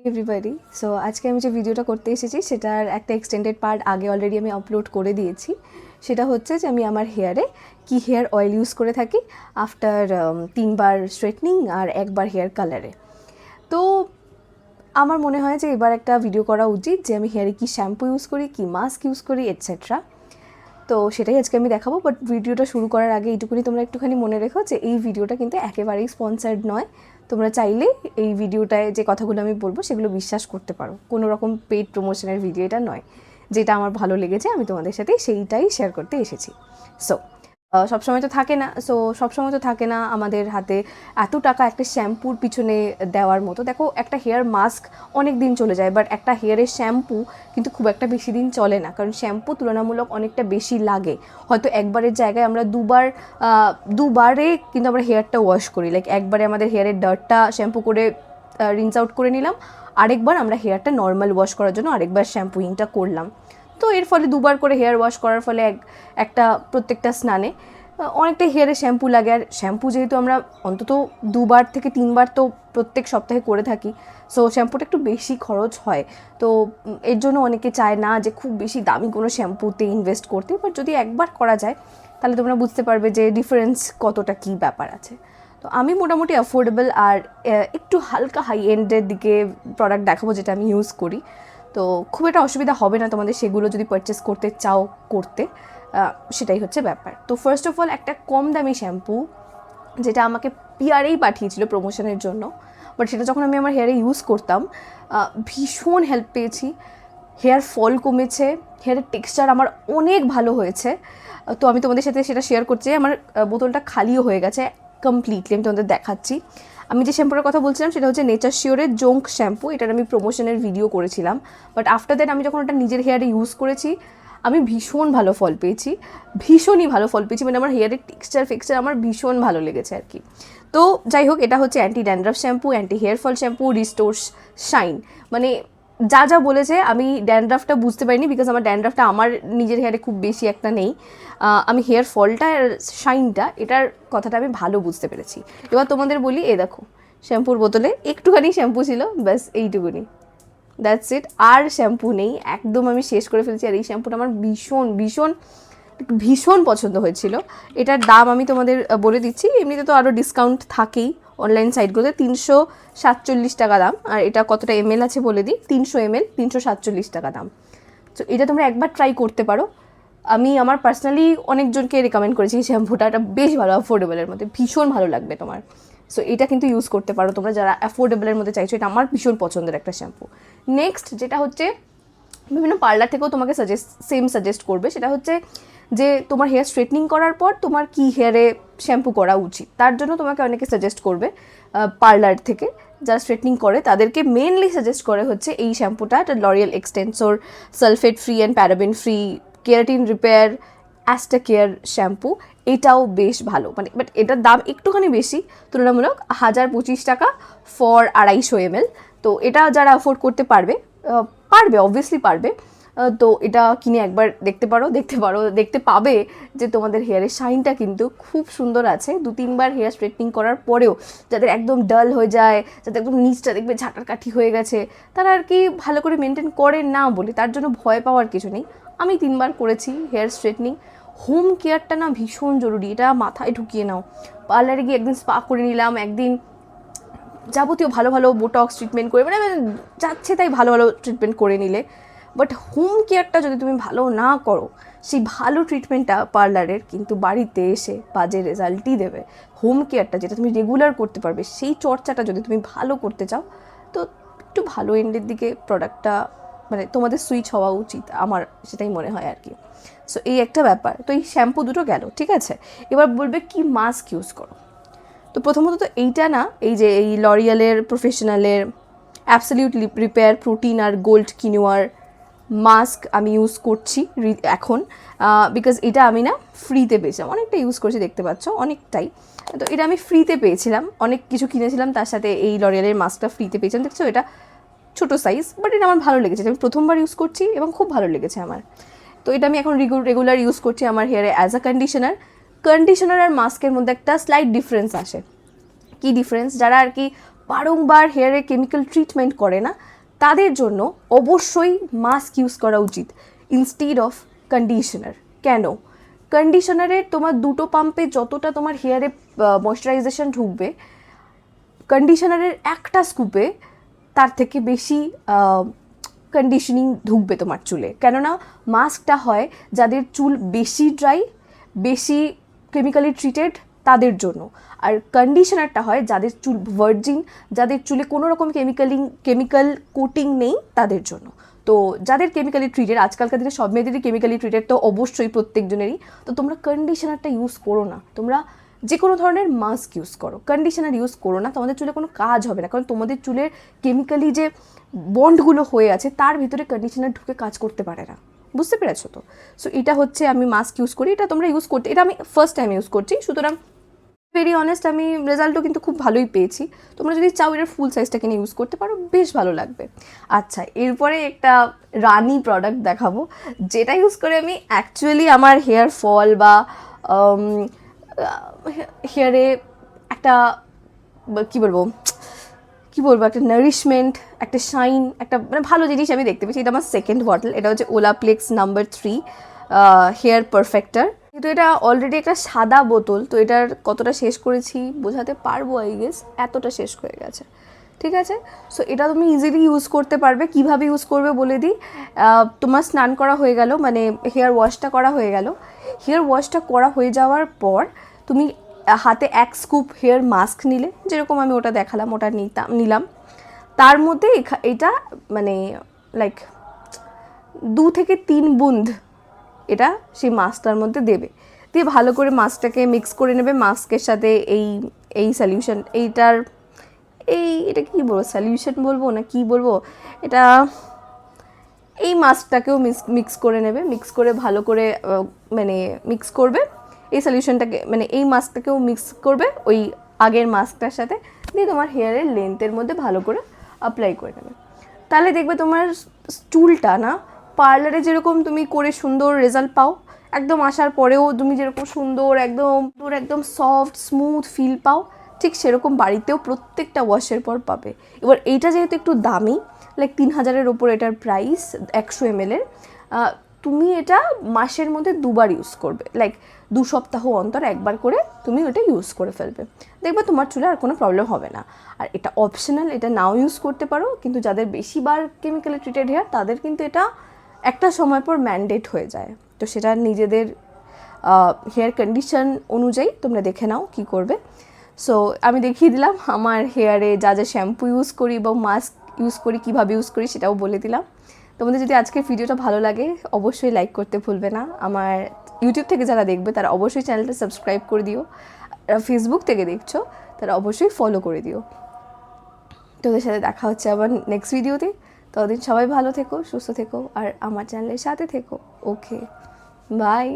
Everybody. So আজকে আমি যে ভিডিওটা করতে এসেছি সেটার একটা এক্সটেন্ডেড পার্ট আগে অলরেডি আমি আপলোড করে দিয়েছি। সেটা হচ্ছে যে আমি আমার হেয়ারে কি হেয়ার অয়েল ইউজ করে থাকি আফটার 3বার স্ট্রেটনিং আর 1বার হেয়ার কালারে। তো আমার মনে হয় যে এবার একটা ভিডিও করা উচিত যে আমি হেয়ারে কি শ্যাম্পু ইউজ করি, কি মাস্ক ইউজ করি, এটসেট্রা। তো সেটাই আজকে আমি দেখাবো। বাট ভিডিওটা শুরু করার আগে এইটুকুনি তোমরা একটুখানি মনে রেখো যে এই ভিডিওটা কিন্তু একেবারেই স্পন্সার্ড নয়। তোমরা চাইলে এই ভিডিওটায় যে কথাগুলো আমি বলবো সেগুলো বিশ্বাস করতে পারো। কোনো রকম পেইড প্রমোশনের ভিডিও এটা নয়। যেটা আমার ভালো লেগেছে আমি তোমাদের সাথে সেইটাই শেয়ার করতে এসেছি। সো সবসময় তো থাকে না সবসময় তো থাকে না আমাদের হাতে এত টাকা একটা শ্যাম্পুর পিছনে দেওয়ার মতো। দেখো, একটা হেয়ার মাস্ক অনেক দিন চলে যায়, বাট একটা হেয়ারের শ্যাম্পু কিন্তু খুব একটা বেশি দিন চলে না, কারণ শ্যাম্পু তুলনামূলক অনেকটা বেশি লাগে। হয়তো একবারের জায়গায় আমরা দুবারে কিন্তু আমরা হেয়ারটা ওয়াশ করি। লাইক একবারে আমাদের হেয়ারের ডার্টটা শ্যাম্পু করে রিন্স আউট করে নিলাম, আরেকবার আমরা হেয়ারটা নর্মাল ওয়াশ করার জন্য আরেকবার শ্যাম্পুইংটা করলাম। তো এর ফলে দুবার করে হেয়ার ওয়াশ করার ফলে একটা প্রত্যেকটা স্নানে অনেকটা হেয়ারে শ্যাম্পু লাগে। আর শ্যাম্পু যেহেতু আমরা অন্তত 2বার থেকে 3বার তো প্রত্যেক সপ্তাহে করে থাকি, সো শ্যাম্পুটা একটু বেশি খরচ হয়। তো এর জন্য অনেকে চায় না যে খুব বেশি দামি কোনো শ্যাম্পুতে ইনভেস্ট করতে, বাট যদি একবার করা যায় তাহলে তোমরা বুঝতে পারবে যে ডিফারেন্স কতটা কী ব্যাপার আছে। তো আমি মোটামুটি অ্যাফোর্ডেবল আর একটু হালকা হাই এন্ডের দিকে প্রোডাক্ট দেখাবো যেটা আমি ইউজ করি। তো খুব একটা অসুবিধা হবে না তোমাদের সেগুলো যদি পারচেস করতে চাও করতে, সেটাই হচ্ছে ব্যাপার। তো ফার্স্ট অফ অল একটা কম দামি শ্যাম্পু যেটা আমাকে পিয়ারেই পাঠিয়েছিল প্রমোশনের জন্য, বাট সেটা যখন আমি আমার হেয়ারে ইউজ করতাম ভীষণ হেল্প পেয়েছি। হেয়ার ফল কমেছে, হেয়ারের টেক্সচার আমার অনেক ভালো হয়েছে। তো আমি তোমাদের সাথে সেটা শেয়ার করছি। আমার বোতলটা খালিও হয়ে গেছে কমপ্লিটলি, আমি তোমাদের দেখাচ্ছি। আমি যে শ্যাম্পুটার কথা বলছিলাম সেটা হচ্ছে নেচার শিওরের জোঙ্ক শ্যাম্পু। এটার আমি প্রমোশনের ভিডিও করেছিলাম, বাট আফটার দ্যাট আমি যখন ওটা নিজের হেয়ারে ইউজ করেছি আমি ভীষণ ভালো ফল পেয়েছি, ভীষণই ভালো ফল পেয়েছি। মানে আমার হেয়ারের টেক্সচার আমার ভীষণ ভালো লেগেছে আর কি। তো যাই হোক, এটা হচ্ছে anti dandruff shampoo, anti hair fall shampoo, restores shine. মানে যা যা বলেছে আমি ড্যান্ড্রাফটা বুঝতে পারিনি, বিকজ আমার ড্যান্ড্রাফটা আমার নিজের হেয়ারে খুব বেশি একটা নেই। আমি হেয়ার ফলটা আর শাইনটা এটার কথাটা আমি ভালো বুঝতে পেরেছি। এবার তোমাদের বলি, দেখো শ্যাম্পুর বোতলে একটুখানি শ্যাম্পু ছিল, ব্যাস এইটুকুনি, দ্যাটস ইট। আর শ্যাম্পু নেই, একদম আমি শেষ করে ফেলছি। আর এই শ্যাম্পুটা আমার ভীষণ ভীষণ ভীষণ পছন্দ হয়েছিল। এটার দাম আমি তোমাদের বলে দিচ্ছি, এমনিতে তো আরও ডিসকাউন্ট থাকেই অনলাইন সাইটগুলোতে। 347 টাকা দাম। আর এটা কতটা ml আছে বলে দিই, 300 ml, 347 টাকা দাম। তো এটা তোমরা একবার ট্রাই করতে পারো। আমি আমার পার্সোনালি অনেকজনকে রেকমেন্ড করেছি এই শ্যাম্পুটা। এটা বেশ ভালো, অ্যাফোর্ডেবলের মধ্যে, ভীষণ ভালো লাগবে তোমার। সো এটা কিন্তু ইউজ করতে পারো তোমরা যারা অ্যাফোর্ডেবলের মধ্যে চাইছো। এটা আমার ভীষণ পছন্দের একটা শ্যাম্পু। নেক্সট যেটা হচ্ছে, বিভিন্ন পার্লার থেকেও তোমাকে সাজেস্ট করবে, সেটা হচ্ছে যে তোমার হেয়ার স্ট্রেটনিং করার পর তোমার কি হেয়ারে শ্যাম্পু করা উচিত। তার জন্য তোমাকে অনেকে সাজেস্ট করবে পার্লার থেকে, যারা স্ট্রেটনিং করে তাদেরকে মেনলি সাজেস্ট করে হচ্ছে এই শ্যাম্পুটা। এটা লরিয়াল এক্সটেন্সোর sulphate free and paraben free keratin repair অ্যাস্টা কেয়ার শ্যাম্পু। এটাও বেশ ভালো, মানে বাট এটার দাম একটুখানি বেশি তুলনামূলক, 1025 টাকা ফর 250 ml। তো এটা যারা অ্যাফোর্ড করতে পারবে অবভিয়াসলি পারবে। তো এটা কিনে একবার দেখতে পাবে যে তোমাদের হেয়ারের শাইনটা কিন্তু খুব সুন্দর আছে। 2-3বার হেয়ার স্ট্রেটনিং করার পরেও যাদের একদম ডাল হয়ে যায়, যাদের একদম নিচটা দেখবে ঝাঁটার কাঠি হয়ে গেছে, তারা আর কি ভালো করে মেনটেন করে না বলে, তার জন্য ভয় পাওয়ার কিছু নেই। আমি 3বার করেছি হেয়ার স্ট্রেটনিং। হোম কেয়ারটা না ভীষণ জরুরি, এটা মাথায় ঢুকিয়ে নাও। পার্লারে গিয়ে একদিন স্পা করে নিলাম, একদিন যাবতীয় ভালো ভালো বোটক্স ট্রিটমেন্ট করে, মানে যাচ্ছে তাই ভালো ভালো ট্রিটমেন্ট করে নিলে, বাট হোম কেয়ারটা যদি তুমি ভালো না করো, সেই ভালো ট্রিটমেন্টটা পার্লারের কিন্তু বাড়িতে এসে বাজে রেজাল্টই দেবে। হোম কেয়ারটা যেটা তুমি রেগুলার করতে পারবে, সেই চর্চাটা যদি তুমি ভালো করতে চাও, তো একটু ভালো এন্ডের দিকে প্রোডাক্টটা মানে তোমাদের সুইচ হওয়া উচিত, আমার সেটাই মনে হয় আর কি। সো এই একটা ব্যাপার। তো এই শ্যাম্পু দুটো গেল, ঠিক আছে। এবার বলবে কি মাস্ক ইউজ করো। তো প্রথমত তো এইটা না, এই লরিয়ালের প্রফেশনালের অ্যাবসলিউট রিপেয়ার প্রোটিন আর গোল্ড কিনোয়ার মাস্ক আমি ইউজ করছি এখন, বিকজ এটা আমি না ফ্রিতে পেয়েছিলাম। অনেকটা ইউজ করছি, দেখতে পাচ্ছ অনেকটাই। তো এটা আমি ফ্রিতে পেয়েছিলাম, অনেক কিছু কিনেছিলাম, তার সাথে এই লরিয়ালের মাস্কটা ফ্রিতে পেয়েছিলাম। দেখছো এটা ছোটো সাইজ, বাট এটা আমার ভালো লেগেছে। আমি প্রথমবার ইউজ করছি এবং খুব ভালো লেগেছে আমার। তো এটা আমি এখন রেগুলার ইউজ করছি আমার হেয়ারে অ্যাজ আ কন্ডিশনার আর মাস্কের মধ্যে একটা স্লাইট ডিফারেন্স আসে। কি ডিফারেন্স? যারা আর কি বারংবার হেয়ারে কেমিক্যাল ট্রিটমেন্ট করে না, তাদের জন্য অবশ্যই মাস্ক ইউজ করা উচিত ইনস্টিড অফ কন্ডিশনার। কেন? কন্ডিশনারের তোমার দুটো পাম্পে যতটা তোমার হেয়ারে ময়শ্চারাইজেশন ঢুকবে, কন্ডিশনারের একটা স্কুপে তার থেকে বেশি কন্ডিশনিং ঢুকবে তোমার চুলে। কেননা মাস্কটা হয় যাদের চুল বেশি ড্রাই, বেশি কেমিক্যালি ট্রিটেড তাদের জন্য, আর কন্ডিশনারটা হয় যাদের চুল ভার্জিন, যাদের চুলে কোনো রকম কেমিক্যাল কোটিং নেই তাদের জন্য। তো যাদের কেমিক্যালি ট্রিটেড, আজকালকার দিনে সব মেয়েদেরই কেমিক্যালি ট্রিটেড তো অবশ্যই প্রত্যেকজনেরই, তো তোমরা কন্ডিশনারটা ইউজ করো না, তোমরা যে কোনো ধরনের মাস্ক ইউজ করো, কন্ডিশনার ইউজ করো না, তোমাদের চুলে কোনো কাজ হবে না। কারণ তোমাদের চুলের কেমিক্যালি যে বন্ডগুলো হয়ে আছে তার ভিতরে কন্ডিশনার ঢুকে কাজ করতে পারে না, বুঝতে পেরেছো তো? সো এটা হচ্ছে আমি মাস্ক ইউজ করি, এটা তোমরা ইউজ করতে, এটা আমি ফার্স্ট টাইম ইউজ করছি, সুতরাং ভেরি অনেস্ট আমি রেজাল্টও কিন্তু খুব ভালোই পেয়েছি। তোমরা যদি চাও এটার ফুল সাইজটা কিনে ইউজ করতে পারো, বেশ ভালো লাগবে। আচ্ছা, এরপরে একটা রানি প্রোডাক্ট দেখাবো, যেটা ইউজ করে আমি অ্যাকচুয়ালি আমার হেয়ার ফল বা হেয়ারে একটা কী বলবো একটা নারিশমেন্ট, একটা শাইন, একটা মানে ভালো জিনিস আমি দেখতে পেয়েছি। এটা আমার সেকেন্ড বটল, এটা হচ্ছে ওলাপ্লেক্স নাম্বার 3 হেয়ার পারফেক্টার। কিন্তু এটা অলরেডি একটা সাদা বোতল, তো এটার কতটা শেষ করেছি বোঝাতে পারবো আই গেস, এতটা শেষ হয়ে গেছে, ঠিক আছে? সো এটা তুমি ইজিলি ইউজ করতে পারবে। কিভাবে ইউজ করবে বলে দিই। তোমার স্নান করা হয়ে গেল, মানে হেয়ার ওয়াশটা করা হয়ে গেল, হেয়ার ওয়াশটা করা হয়ে যাওয়ার পর তুমি হাতে 1 স্কুপ হেয়ার মাস্ক নিলে, যেরকম আমি ওটা দেখালাম ওটা নিলাম। তার মধ্যে এটা মানে লাইক 2 থেকে 3 বুঁদ এটা সেই মাস্কটার মধ্যে দেবে, দিয়ে ভালো করে মাস্কটাকে মিক্স করে নেবে। মাস্কের সাথে এই সলিউশন, এটা কী বলবো, সলিউশন বলবো না কি বলবো, এটা এই মাস্কটাকেও মিক্স করে নেবে। মিক্স করে ভালো করে মানে মিক্স করবে এই সলিউশনটাকে, মানে এই মাস্কটাকেও মিক্স করবে ওই আগের মাস্কটার সাথে, দিয়ে তোমার হেয়ারের লেন্থের মধ্যে ভালো করে অ্যাপ্লাই করে নেবে। তাহলে দেখবে তোমার চুলটা না পার্লারে যেরকম তুমি করে সুন্দর রেজাল্ট পাও, একদম আসার পরেও তুমি যেরকম সুন্দর একদম সফট স্মুথ ফিল পাও, ঠিক সেরকম বাড়িতেও প্রত্যেকটা ওয়াশের পর পাবে। এবার এইটা যেহেতু একটু দামি, লাইক 3000-এর ওপর এটার প্রাইস 100 ml, তুমি এটা মাসের মধ্যে 2বার ইউজ করবে, লাইক 2 সপ্তাহ অন্তর একবার করে তুমি ওটা ইউজ করে ফেলবে, দেখবে তোমার চুলে আর কোনো প্রবলেম হবে না। আর এটা অপশনাল, এটা নাও ইউজ করতে পারো, কিন্তু যাদের বেশিবার কেমিক্যালি ট্রিটেড হেয়ার তাদের কিন্তু এটা একটা সময় পর ম্যান্ডেট হয়ে যায়। তো সেটা নিজেদের হেয়ার কন্ডিশন অনুযায়ী তোমরা দেখে নাও কি করবে। সো আমি দেখিয়ে দিলাম আমার হেয়ারে যা যা শ্যাম্পু ইউজ করি এবং মাস্ক ইউজ করি, কীভাবে ইউজ করি সেটাও বলে দিলাম। তোমাদের যদি আজকের ভিডিওটা ভালো লাগে অবশ্যই লাইক করতে ভুলবে না। আমার ইউটিউব থেকে যারা দেখবে তারা অবশ্যই চ্যানেলটা সাবস্ক্রাইব করে দিও, ফেসবুক থেকে দেখছো তারা অবশ্যই ফলো করে দিও। তোদের সাথে দেখা হচ্ছে আবার নেক্সট ভিডিওতে। ততদিন সবাই ভালো থেকো, সুস্থ থেকো, আর আমার চ্যানেলের সাথে থেকো। ওকে, বাই।